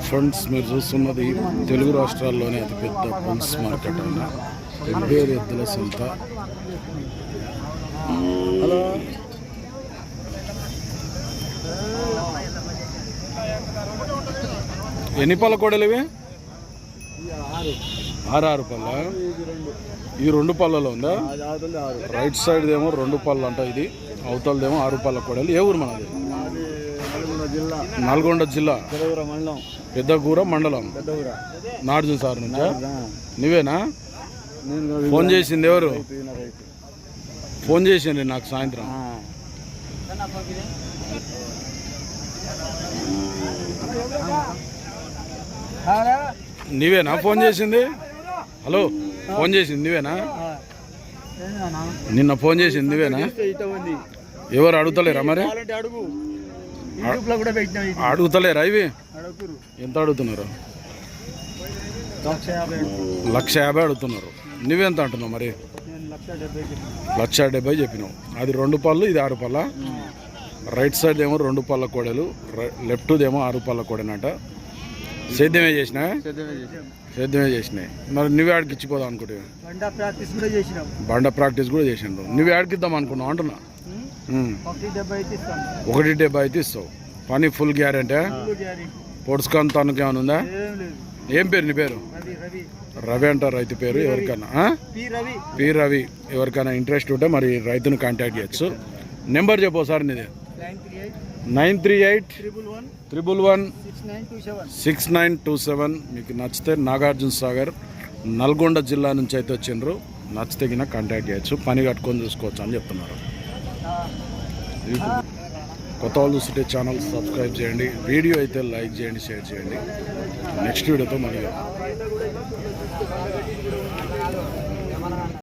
Friends, మీరు చూస్తున్నది తెలుగు రాష్ట్రాల్లోనే అతిపెద్ద పుల్స్ మార్కెట్ అన్న పెబ్బేరు ఎద్దుల సంత. ఎన్ని పళ్ళ కోడలు ఇవి? 6 పళ్ళ. ఈ 2 పళ్ళలో ఉందా? రైట్ సైడ్ ఏమో 2 పళ్ళు అంట, ఇది అవతలదేమో 6 పళ్ళ కోడలు. ఏ ఊరు మనది? నల్గొండ జిల్లా, పెద్దగూర మండలం, నార్జున సార్ నుంచా? నువ్వేనా ఫోన్ చేసింది? ఎవరు ఫోన్ చేసింది నాకు సాయంత్రం? నీవేనా ఫోన్ చేసింది? హలో, ఫోన్ చేసింది నువ్వేనా? నిన్న ఫోన్ చేసింది నువ్వేనా? ఎవరు అడుగుతలేరా మరి? అడుగుతలేరా ఇవి? ఎంత అడుగుతున్నారు? 1,50,000 అడుగుతున్నారు. నువ్వెంత అంటున్నావు మరి? 1,70,000 చెప్పినావు. అది 2 పళ్ళు, ఇది 6 పళ్ళ. రైట్ సైడ్ ఏమో 2 పళ్ళ కోడలు, లెఫ్ట్ ఏమో 6 పళ్ళ కోడనట. సేద్యమే చేసినా? సేద్యమే చేసినాయి. మరి నువ్వే ఆడికి ఇచ్చిపోదాం అనుకుంటే? బండ ప్రాక్టీస్ కూడా చేసిండు. నువ్వే ఆడికిద్దాం అనుకున్నావు అంటున్నా. 1,70,000 అయితే ఇస్తావు. పని ఫుల్ గ్యారెంటీ. పొడుచుకొని తనకు ఏమైనా ఉందా? ఏం పేరు నీ పేరు? రవి అంటారు రైతు పేరు. ఎవరికైనా పి రవి, ఎవరికైనా ఇంట్రెస్ట్ ఉంటే మరి రైతును కాంటాక్ట్ చేయొచ్చు. నెంబర్ చెప్పు సార్ నీది. 938-111-6927. మీకు నచ్చితే నాగార్జున సాగర్ నల్గొండ జిల్లా నుంచి అయితే వచ్చిండ్రు. నచ్చితే కింద కాంటాక్ట్ చేయొచ్చు. పని కట్టుకొని చూసుకోవచ్చు అని చెప్తున్నారు. కొత్త వాళ్ళు చూస్తుంటే ఛానల్ సబ్స్క్రైబ్ చేయండి. వీడియో అయితే లైక్ చేయండి, షేర్ చేయండి. నెక్స్ట్ వీడియోతో మళ్ళీ